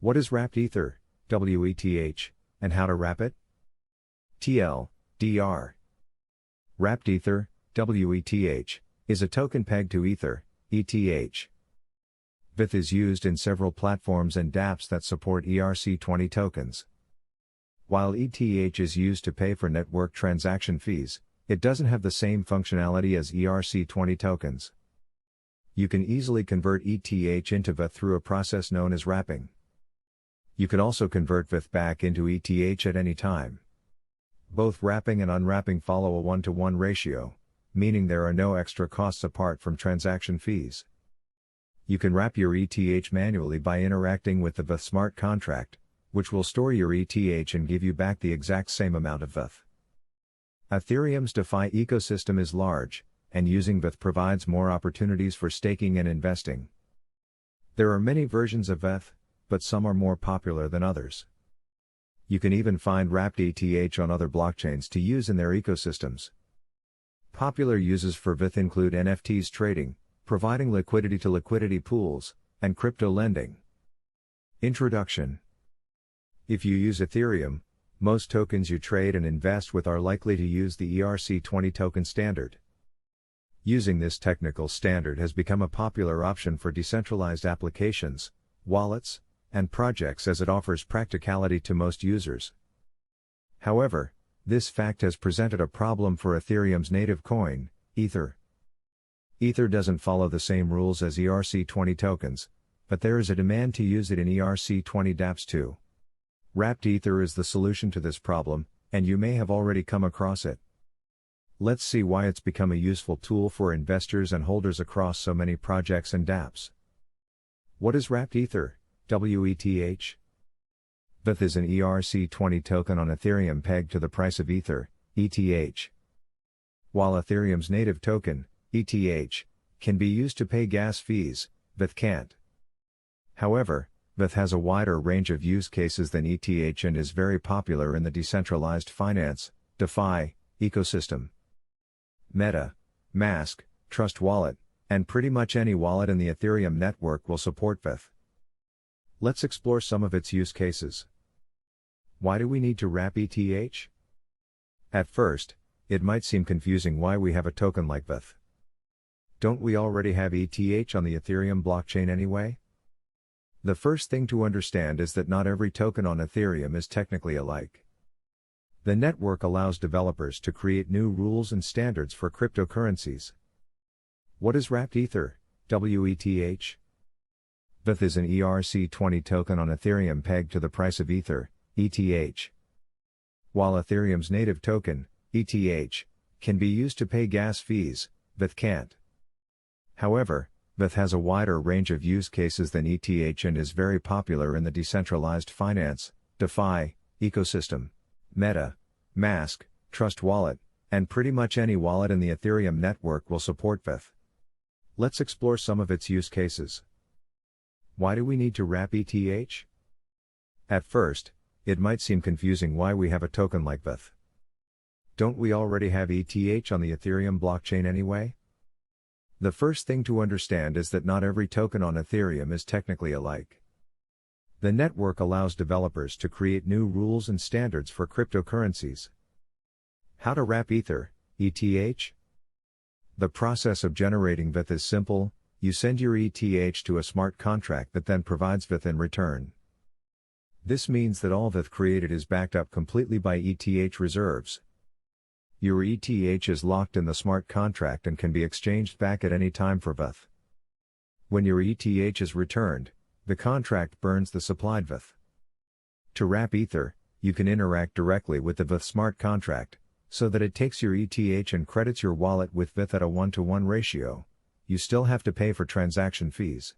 What is wrapped ether, WETH, and how to wrap it? TLDR. Wrapped ether, WETH, is a token pegged to Ether, ETH. WETH is used in several platforms and dApps that support ERC20 tokens. While ETH is used to pay for network transaction fees, it doesn't have the same functionality as ERC20 tokens. You can easily convert ETH into WETH through a process known as wrapping. You can also convert WETH back into ETH at any time. Both wrapping and unwrapping follow a 1-to-1 ratio, meaning there are no extra costs apart from transaction fees. You can wrap your ETH manually by interacting with the WETH smart contract, which will store your ETH and give you back the exact same amount of WETH. Ethereum's DeFi ecosystem is large, and using WETH provides more opportunities for staking and investing. There are many versions of WETH, but some are more popular than others. You can even find wrapped ETH on other blockchains to use in their ecosystems. Popular uses for WETH include NFTs trading, providing liquidity to liquidity pools, and crypto lending. Introduction. If you use Ethereum, most tokens you trade and invest with are likely to use the ERC20 token standard. Using this technical standard has become a popular option for decentralized applications, wallets, and projects as it offers practicality to most users. However, this fact has presented a problem for Ethereum's native coin, Ether. Ether doesn't follow the same rules as ERC20 tokens, but there is a demand to use it in ERC20 dApps too. Wrapped Ether is the solution to this problem, and you may have already come across it. Let's see why it's become a useful tool for investors and holders across so many projects and dApps. What is wrapped Ether, WETH? WETH is an ERC20 token on Ethereum pegged to the price of Ether, ETH. While Ethereum's native token, ETH, can be used to pay gas fees, WETH can't. However, WETH has a wider range of use cases than ETH and is very popular in the decentralized finance, DeFi, ecosystem. Meta, Mask, Trust Wallet, and pretty much any wallet in the Ethereum network will support WETH. Let's explore some of its use cases. Why do we need to wrap ETH? At first, it might seem confusing why we have a token like WETH. Don't we already have ETH on the Ethereum blockchain anyway? The first thing to understand is that not every token on Ethereum is technically alike. The network allows developers to create new rules and standards for cryptocurrencies. What is wrapped Ether, WETH? WETH is an ERC20 token on Ethereum pegged to the price of Ether, ETH. While Ethereum's native token, ETH, can be used to pay gas fees, WETH can't. However, WETH has a wider range of use cases than ETH and is very popular in the decentralized finance, DeFi, ecosystem. Meta, Mask, Trust Wallet, and pretty much any wallet in the Ethereum network will support WETH. Let's explore some of its use cases. Why do we need to wrap ETH? At first, it might seem confusing why we have a token like WETH. Don't we already have ETH on the Ethereum blockchain anyway? The first thing to understand is that not every token on Ethereum is technically alike. The network allows developers to create new rules and standards for cryptocurrencies. How to wrap Ether, ETH? The process of generating WETH is simple. You send your ETH to a smart contract that then provides WETH in return. This means that all WETH created is backed up completely by ETH reserves. Your ETH is locked in the smart contract and can be exchanged back at any time for WETH. When your ETH is returned, the contract burns the supplied WETH. To wrap Ether, you can interact directly with the WETH smart contract, so that it takes your ETH and credits your wallet with WETH at a 1-to-1 ratio. You still have to pay for transaction fees.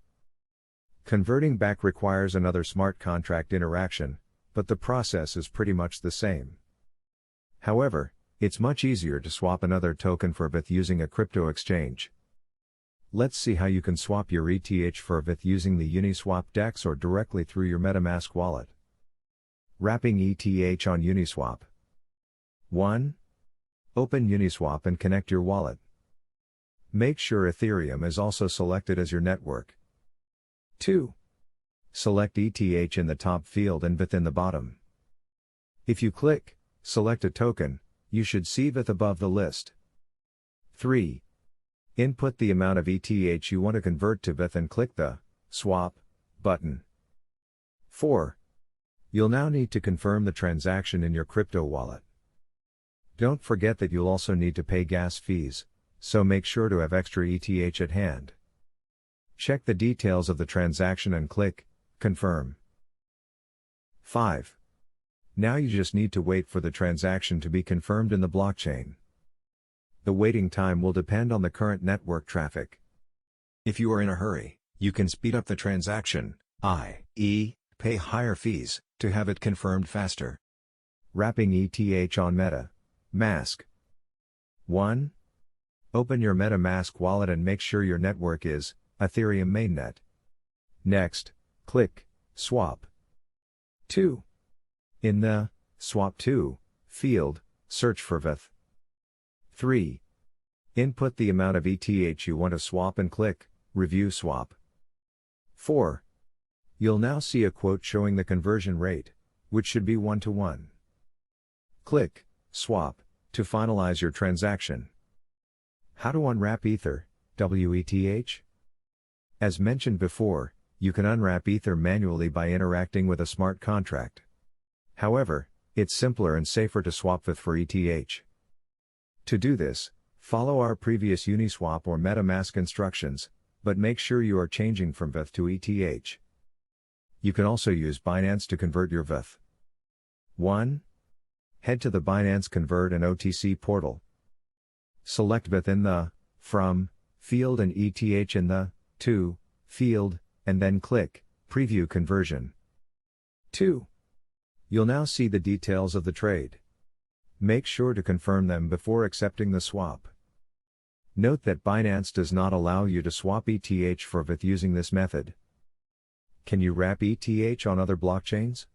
Converting back requires another smart contract interaction, but the process is pretty much the same. However, it's much easier to swap another token for WETH using a crypto exchange. Let's see how you can swap your ETH for WETH using the Uniswap DEX or directly through your MetaMask wallet. Wrapping ETH on Uniswap. 1. Open Uniswap and connect your wallet. Make sure Ethereum is also selected as your network. 2. select ETH in the top field and WETH in the bottom. If you click Select a token, you should see WETH above the list. 3. Input the amount of ETH you want to convert to WETH and click the Swap button. 4. You'll now need to confirm the transaction in your crypto wallet. Don't forget that you'll also need to pay gas fees, so make sure to have extra ETH at hand. Check the details of the transaction and click Confirm. 5. Now you just need to wait for the transaction to be confirmed in the blockchain. The waiting time will depend on the current network traffic. If you are in a hurry, you can speed up the transaction, i.e., pay higher fees, to have it confirmed faster. Wrapping ETH on MetaMask. 1. Open your MetaMask wallet and make sure your network is Ethereum mainnet. Next, click Swap. 2. In the Swap To field, search for WETH. 3. Input the amount of ETH you want to swap and click Review Swap. 4. You'll now see a quote showing the conversion rate, which should be 1:1. Click Swap to finalize your transaction. How to unwrap Ether, WETH? As mentioned before, you can unwrap Ether manually by interacting with a smart contract. However, it's simpler and safer to swap WETH for ETH. To do this, follow our previous Uniswap or MetaMask instructions, but make sure you are changing from WETH to ETH. You can also use Binance to convert your WETH. 1. Head to the Binance Convert and OTC portal. Select WETH in the From field and ETH in the To field, and then click Preview Conversion. 2. You'll now see the details of the trade. Make sure to confirm them before accepting the swap. Note that Binance does not allow you to swap ETH for WETH using this method. Can you wrap ETH on other blockchains?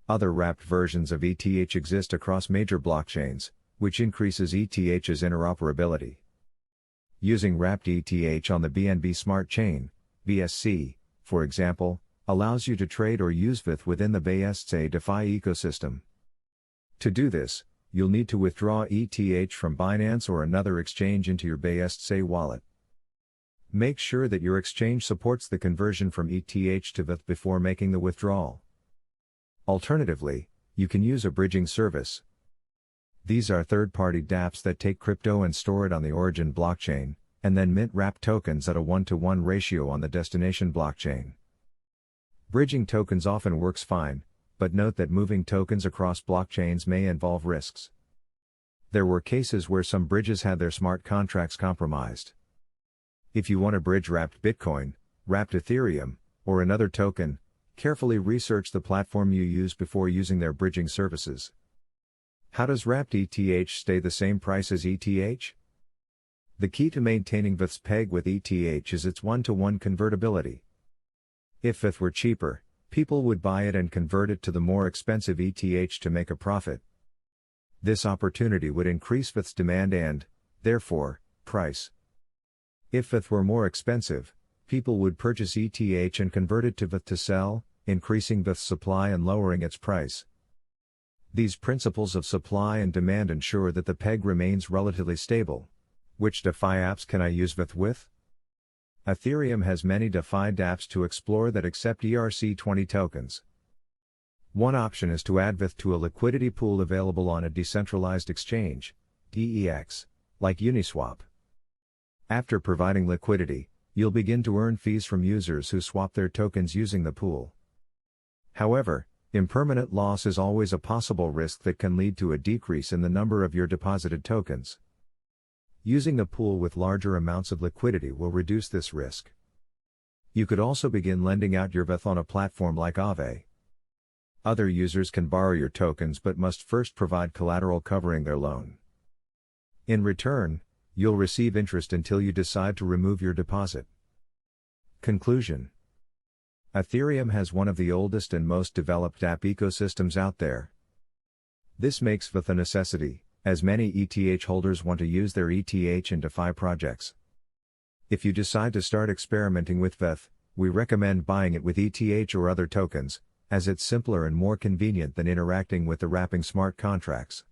Other wrapped versions of ETH exist across major blockchains, which increases ETH's interoperability. Using wrapped ETH on the BNB Smart Chain, BSC, for example, allows you to trade or use WETH within the BSC DeFi ecosystem. To do this, you'll need to withdraw ETH from Binance or another exchange into your BSC wallet. Make sure that your exchange supports the conversion from ETH to WETH before making the withdrawal. Alternatively, you can use a bridging service. These are third-party dApps that take crypto and store it on the origin blockchain, and then mint wrap tokens at a 1:1 ratio on the destination blockchain. Bridging tokens often works fine, but note that moving tokens across blockchains may involve risks. There were cases where some bridges had their smart contracts compromised. If you want to bridge wrapped Bitcoin, wrapped Ethereum, or another token, carefully research the platform you use before using their bridging services. How does wrapped ETH stay the same price as ETH? The key to maintaining WETH's peg with ETH is its 1:1 convertibility. If WETH were cheaper, people would buy it and convert it to the more expensive ETH to make a profit. This opportunity would increase WETH's demand and, therefore, price. If WETH were more expensive, people would purchase ETH and convert it to WETH to sell, increasing WETH's supply and lowering its price. These principles of supply and demand ensure that the peg remains relatively stable. Which DeFi apps can I use WETH with? Ethereum has many DeFi dApps to explore that accept ERC20 tokens. One option is to add WETH to a liquidity pool available on a decentralized exchange, DEX, like Uniswap. After providing liquidity, you'll begin to earn fees from users who swap their tokens using the pool. However, impermanent loss is always a possible risk that can lead to a decrease in the number of your deposited tokens. Using a pool with larger amounts of liquidity will reduce this risk. You could also begin lending out your WETH on a platform like Aave. Other users can borrow your tokens but must first provide collateral covering their loan. In return, you'll receive interest until you decide to remove your deposit. Conclusion: Ethereum has one of the oldest and most developed app ecosystems out there. This makes WETH a necessity, as many ETH holders want to use their ETH in DeFi projects. If you decide to start experimenting with WETH, We recommend buying it with ETH or other tokens, as it's simpler and more convenient than interacting with the wrapping smart contracts.